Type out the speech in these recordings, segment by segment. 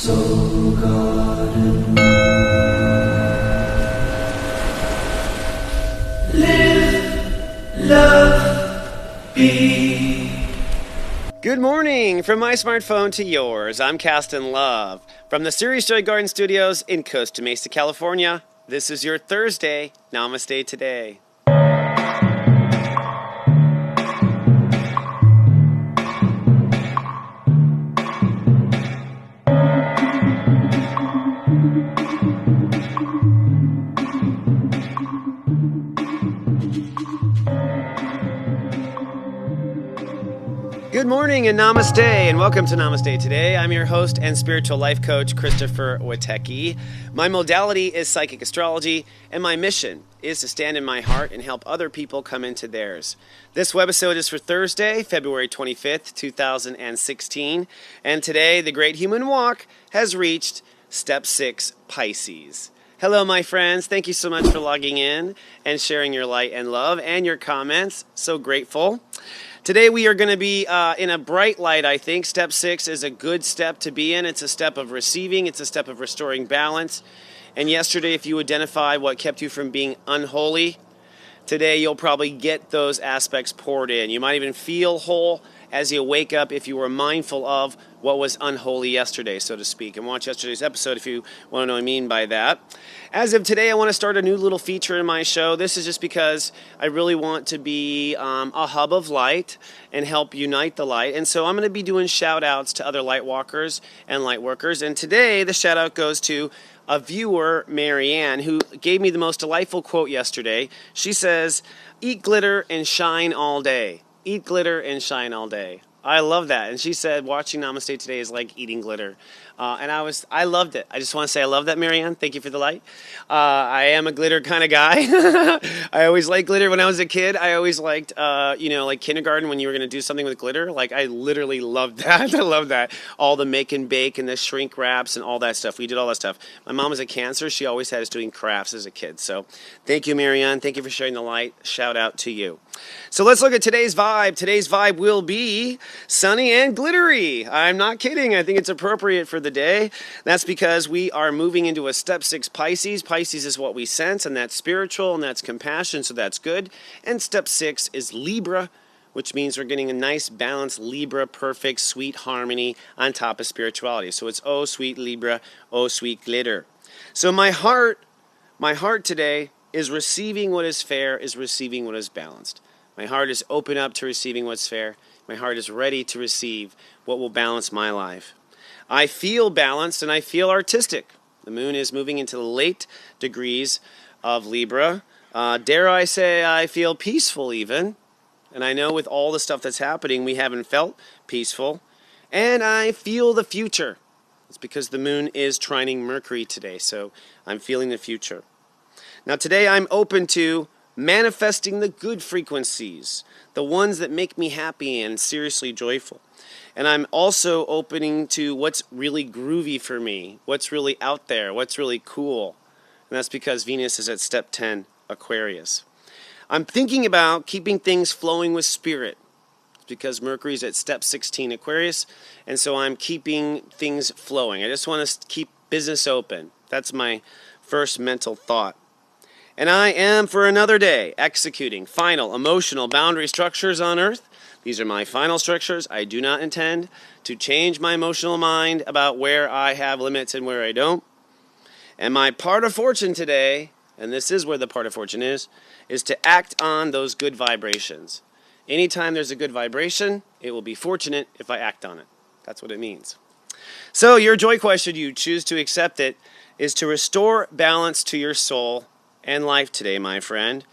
Soul Garden. Live, love, be. Good morning from my smartphone to yours. I'm Castin Love from the Series Joy Garden Studios in Costa Mesa, California. This is your Thursday Namaste Today. Good morning and Namaste, and welcome to Namaste Today. I'm your host and spiritual life coach, Christopher Witecki. My modality is psychic astrology, and my mission is to stand in my heart and help other people come into theirs. This webisode is for Thursday, February 25th, 2016, and today the Great Human Walk has reached step 6, Pisces. Hello, my friends. Thank you so much for logging in and sharing your light and love and your comments. So grateful. Today we are going to be in a bright light, I think. Step 6 is a good step to be in. It's a step of receiving. It's a step of restoring balance. And yesterday, if you identify what kept you from being unholy, today you'll probably get those aspects poured in. You might even feel whole as you wake up if you were mindful of what was unholy yesterday, so to speak. And watch yesterday's episode if you want to know what I mean by that. As of today, I want to start a new little feature in my show. This is just because I really want to be a hub of light and help unite the light. And so I'm going to be doing shout-outs to other light walkers and light workers. And today, the shout-out goes to a viewer, Marianne, who gave me the most delightful quote yesterday. She says, "Eat glitter and shine all day. Eat glitter and shine all day." I love that. And she said, watching Namaste Today is like eating glitter. And I loved it. I just want to say I love that, Marianne. Thank you for the light. I am a glitter kind of guy. I always liked glitter when I was a kid. I always liked, like kindergarten when you were going to do something with glitter. Like, I literally loved that. I love that. All the make and bake and the shrink wraps and all that stuff. We did all that stuff. My mom was a Cancer. She always had us doing crafts as a kid. So thank you, Marianne. Thank you for sharing the light. Shout out to you. So let's look at today's vibe. Today's vibe will be sunny and glittery. I'm not kidding. I think it's appropriate for the day. That's because we are moving into a step 6 Pisces. Pisces is what we sense, and that's spiritual, and that's compassion, so that's good. And step 6 is Libra, which means we're getting a nice balanced Libra, perfect, sweet harmony on top of spirituality. So it's oh, sweet Libra, oh, sweet glitter. So my heart today is receiving what is fair, is receiving what is balanced. My heart is open up to receiving what's fair. My heart is ready to receive what will balance my life. I feel balanced and I feel artistic. The moon is moving into the late degrees of Libra. Dare I say I feel peaceful even. And I know with all the stuff that's happening, we haven't felt peaceful. And I feel the future. It's because the moon is trining Mercury today, so I'm feeling the future. Now today I'm open to manifesting the good frequencies, the ones that make me happy and seriously joyful. And I'm also opening to what's really groovy for me, what's really out there, what's really cool. And that's because Venus is at step 10, Aquarius. I'm thinking about keeping things flowing with spirit. It's because Mercury's at step 16, Aquarius, and so I'm keeping things flowing. I just want to keep business open. That's my first mental thought. And I am, for another day, executing final emotional boundary structures on Earth. These are my final structures. I do not intend to change my emotional mind about where I have limits and where I don't. And my part of fortune today, and this is where the part of fortune is to act on those good vibrations. Anytime there's a good vibration, it will be fortunate if I act on it. That's what it means. So your joy quest, should you choose to accept it, is to restore balance to your soul and life today, my friend.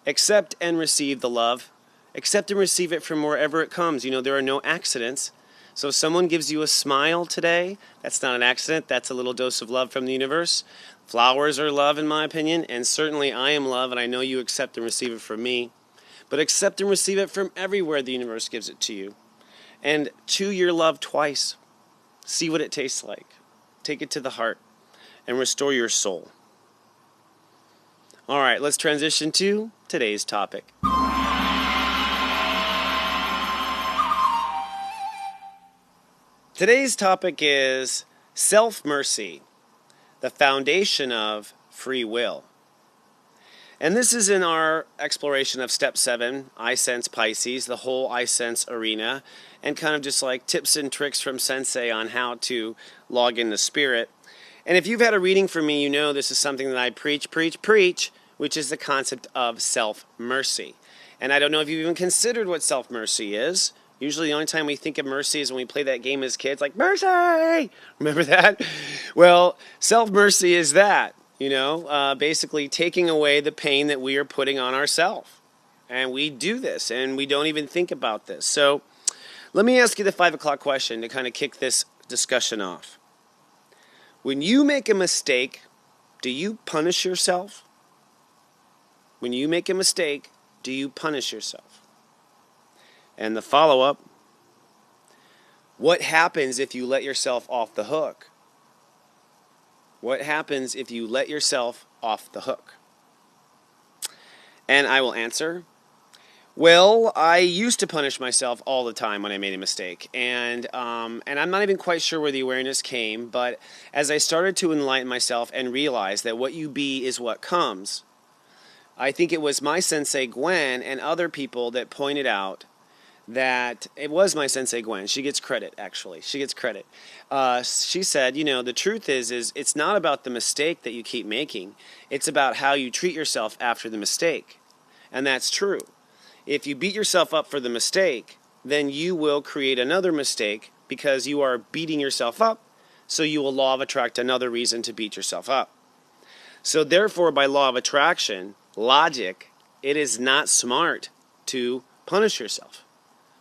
Accept and receive the love. Accept and receive it from wherever it comes. You know, there are no accidents. So if someone gives you a smile today, that's not an accident. That's a little dose of love from the universe. Flowers are love, in my opinion, and certainly I am love, and I know you accept and receive it from me. But accept and receive it from everywhere the universe gives it to you. And chew your love twice. See what it tastes like. Take it to the heart and restore your soul. All right, let's transition to today's topic. Today's topic is Self-mercy, the foundation of free will. And this is in our exploration of step 7, I Sense Pisces, the whole I Sense arena, and kind of just like tips and tricks from Sensei on how to log in the spirit. And if you've had a reading from me, you know this is something that I preach, which is the concept of self-mercy. And I don't know if you've even considered what self-mercy is. Usually the only time we think of mercy is when we play that game as kids, like, mercy! Remember that? Well, self-mercy is that, basically taking away the pain that we are putting on ourselves. And we do this, and we don't even think about this. So let me ask you the 5 o'clock question to kind of kick this discussion off. When you make a mistake, do you punish yourself? When you make a mistake, do you punish yourself? And the follow-up, what happens if you let yourself off the hook? What happens if you let yourself off the hook? And I will answer, well, I used to punish myself all the time when I made a mistake. And I'm not even quite sure where the awareness came, but as I started to enlighten myself and realize that what you be is what comes, I think it was my Sensei Gwen and other people that pointed out that it was my Sensei Gwen. She gets credit, actually. She gets credit. She said, the truth is it's not about the mistake that you keep making. It's about how you treat yourself after the mistake. And that's true. If you beat yourself up for the mistake, then you will create another mistake because you are beating yourself up, so you will law of attract another reason to beat yourself up. So therefore, by law of attraction, logic, it is not smart to punish yourself,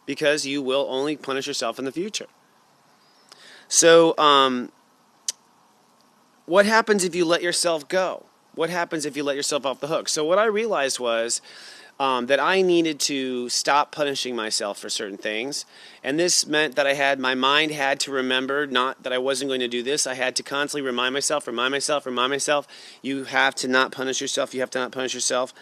because you will only punish yourself in the future. So, what happens if you let yourself go? What happens if you let yourself off the hook? So what I realized was that I needed to stop punishing myself for certain things. And this meant that my mind had to remember, not that I wasn't going to do this, I had to constantly remind myself, you have to not punish yourself, you have to not punish yourself.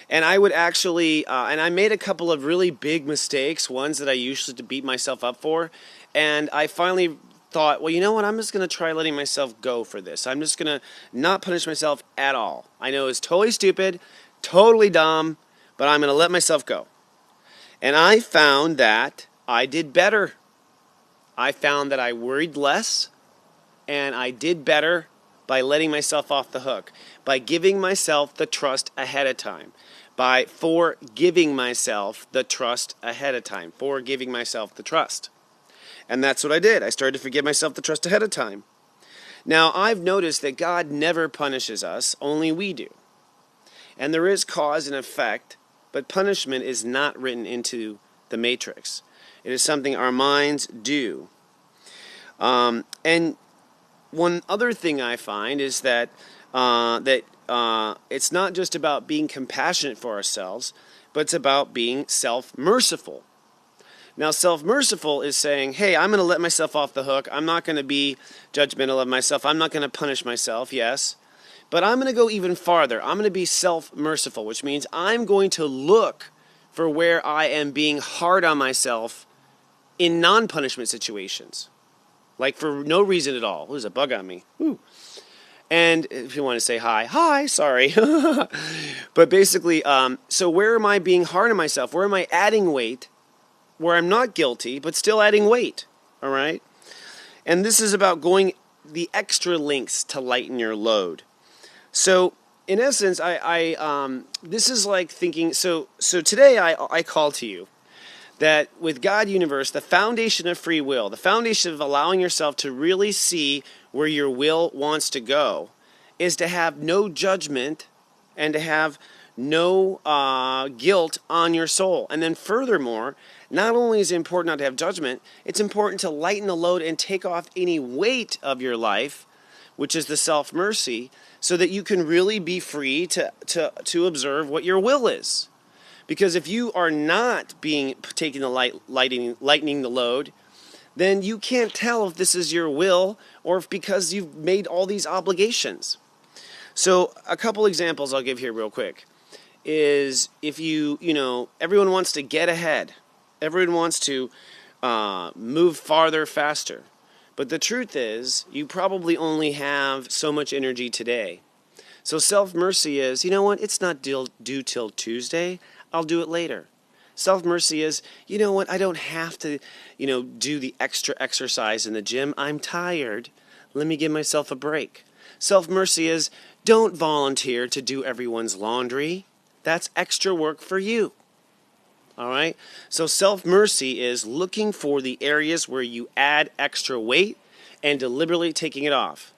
And I would actually, and I made a couple of really big mistakes, ones that I usually to beat myself up for, and I finally thought, well, you know what, I'm just going to try letting myself go for this. I'm just going to not punish myself at all. I know it's totally stupid, totally dumb, but I'm going to let myself go. And I found that I did better. I found that I worried less, and I did better by letting myself off the hook, by giving myself the trust ahead of time, by forgiving myself the trust ahead of time, forgiving myself the trust. And that's what I did. I started to forgive myself the trust ahead of time. Now, I've noticed that God never punishes us, only we do. And there is cause and effect, but punishment is not written into the matrix. It is something our minds do. And one other thing I find is that it's not just about being compassionate for ourselves, but it's about being self-merciful. Now, self-merciful is saying, hey, I'm going to let myself off the hook. I'm not going to be judgmental of myself. I'm not going to punish myself, yes. But I'm going to go even farther. I'm going to be self-merciful, which means I'm going to look for where I am being hard on myself in non-punishment situations. Like for no reason at all. There's a bug on me. Woo. And if you want to say hi, sorry. But basically, so where am I being hard on myself? Where am I adding weight? Where I'm not guilty, but still adding weight. All right? And this is about going the extra lengths to lighten your load. So, in essence, this is like thinking, so today I call to you that with God Universe, the foundation of free will, the foundation of allowing yourself to really see where your will wants to go, is to have no judgment and to have no guilt on your soul. And then furthermore, not only is it important not to have judgment, it's important to lighten the load and take off any weight of your life, which is the self-mercy, so that you can really be free to observe what your will is. Because if you are not taking the lightening the load, then you can't tell if this is your will or if because you've made all these obligations. So a couple examples I'll give here real quick is if everyone wants to get ahead. Everyone wants to move farther, faster. But the truth is, you probably only have so much energy today. So self-mercy is, you know what, it's not due till Tuesday. I'll do it later. Self-mercy is, you know what, I don't have to, do the extra exercise in the gym. I'm tired. Let me give myself a break. Self-mercy is, don't volunteer to do everyone's laundry. That's extra work for you. All right? So self-mercy is looking for the areas where you add extra weight and deliberately taking it off.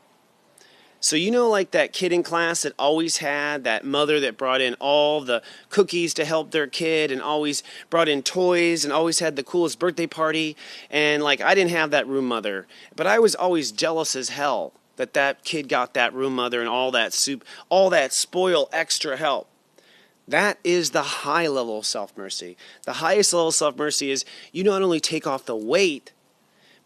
So like that kid in class that always had that mother that brought in all the cookies to help their kid and always brought in toys and always had the coolest birthday party. And I didn't have that room mother, but I was always jealous as hell that kid got that room mother and all that soup, all that spoil extra help. That is the high level of self-mercy. The highest level of self-mercy is you not only take off the weight,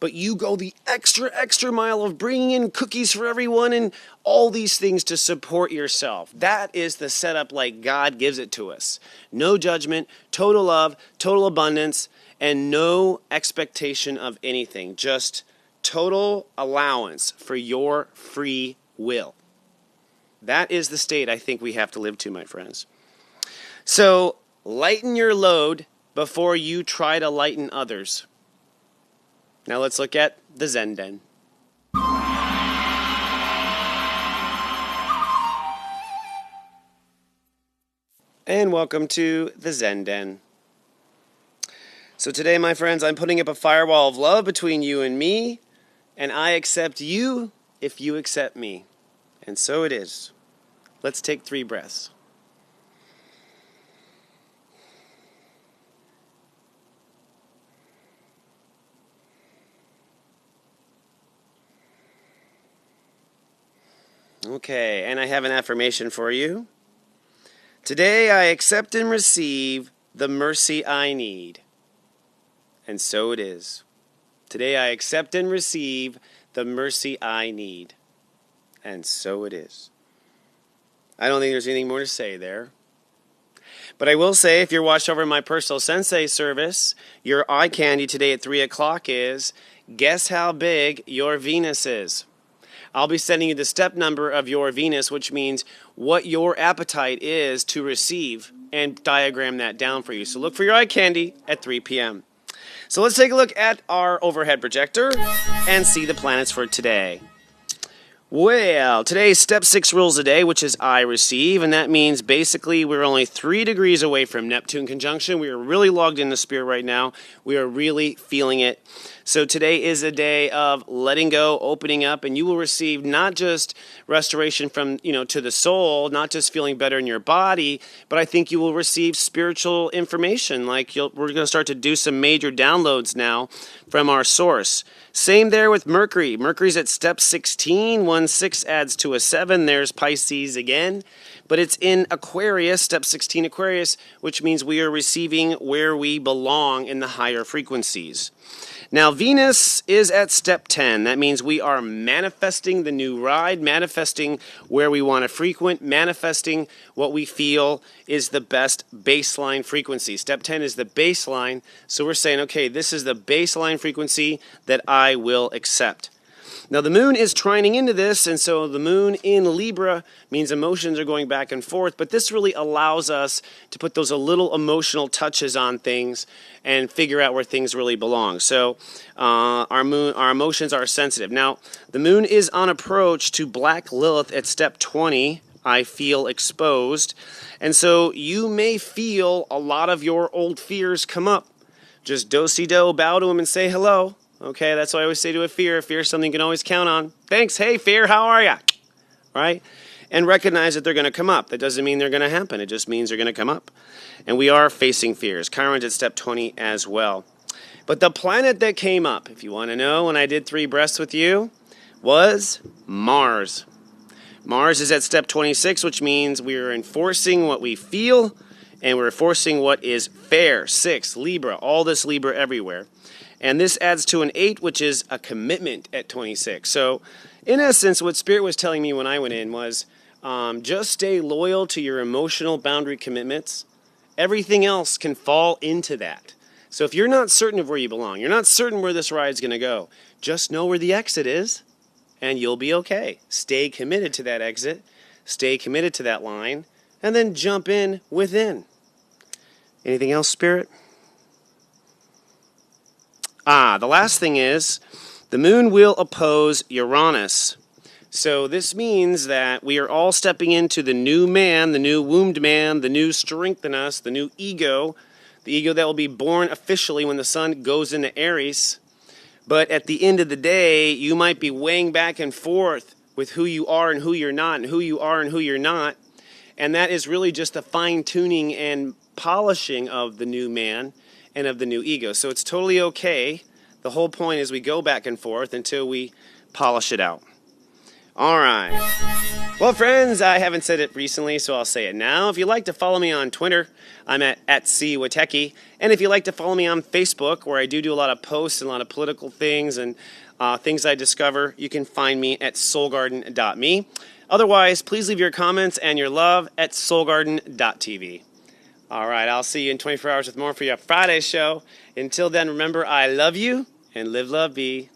but you go the extra mile of bringing in cookies for everyone and all these things to support yourself. That is the setup like God gives it to us. No judgment, total love, total abundance, and no expectation of anything. Just total allowance for your free will. That is the state I think we have to live to, my friends. So lighten your load before you try to lighten others. Now let's look at the Zen Den. And welcome to the Zen Den. So today, my friends, I'm putting up a firewall of love between you and me, and I accept you if you accept me. And so it is. Let's take 3 breaths. Okay, and I have an affirmation for you. Today I accept and receive the mercy I need. And so it is. Today I accept and receive the mercy I need. And so it is. I don't think there's anything more to say there. But I will say, if you're watched over my personal Sensei service, your eye candy today at 3 o'clock is, guess how big your Venus is. I'll be sending you the step number of your Venus, which means what your appetite is to receive, and diagram that down for you. So look for your eye candy at 3 p.m. So let's take a look at our overhead projector and see the planets for today. Well, today's step 6 rules a day, which is I receive, and that means basically we're only 3 degrees away from Neptune conjunction. We are really logged into spirit right now. We are really feeling it. So today is a day of letting go, opening up, and you will receive not just restoration from, to the soul, not just feeling better in your body, but I think you will receive spiritual information. We're going to start to do some major downloads now from our source. Same there with Mercury. Mercury's at step 16. 1 6 adds to a 7. There's Pisces again. But it's in Aquarius, step 16 Aquarius, which means we are receiving where we belong in the higher frequencies. Now, Venus is at step 10. That means we are manifesting the new ride, manifesting where we want to frequent, manifesting what we feel is the best baseline frequency. Step 10 is the baseline, so we're saying, okay, this is the baseline frequency that I will accept. Now, the moon is trining into this, and so the moon in Libra means emotions are going back and forth, but this really allows us to put those little emotional touches on things and figure out where things really belong. So our emotions are sensitive. Now, the moon is on approach to Black Lilith at step 20. I feel exposed. And so you may feel a lot of your old fears come up. Just do-si-do, bow to them and say hello. Okay, that's what I always say to a fear. Fear is something you can always count on. Thanks. Hey, fear, how are ya? Right? And recognize that they're going to come up. That doesn't mean they're going to happen. It just means they're going to come up. And we are facing fears. Chiron's at step 20 as well. But the planet that came up, if you want to know, when I did 3 breaths with you, was Mars. Mars is at step 26, which means we are enforcing what we feel, and we're enforcing what is fair. 6, Libra, all this Libra everywhere. And this adds to an 8, which is a commitment at 26. So, in essence, what Spirit was telling me when I went in was just stay loyal to your emotional boundary commitments. Everything else can fall into that. So if you're not certain of where you belong, you're not certain where this ride's going to go, just know where the exit is, and you'll be okay. Stay committed to that exit, stay committed to that line, and then jump in within. Anything else, Spirit? The last thing is, the moon will oppose Uranus. So this means that we are all stepping into the new man, the new wombed man, the new strength in us, the new ego, the ego that will be born officially when the sun goes into Aries. But at the end of the day, you might be weighing back and forth with who you are and who you're not, and who you are and who you're not. And that is really just a fine-tuning and polishing of the new man and of the new ego. So it's totally okay. The whole point is we go back and forth until we polish it out. All right. Well, friends, I haven't said it recently, so I'll say it now. If you'd like to follow me on Twitter, I'm at @CWateki. And if you'd like to follow me on Facebook, where I do a lot of posts and a lot of political things and things I discover, you can find me at soulgarden.me. Otherwise, please leave your comments and your love at soulgarden.tv. All right, I'll see you in 24 hours with more for your Friday show. Until then, remember, I love you, and live, love, be.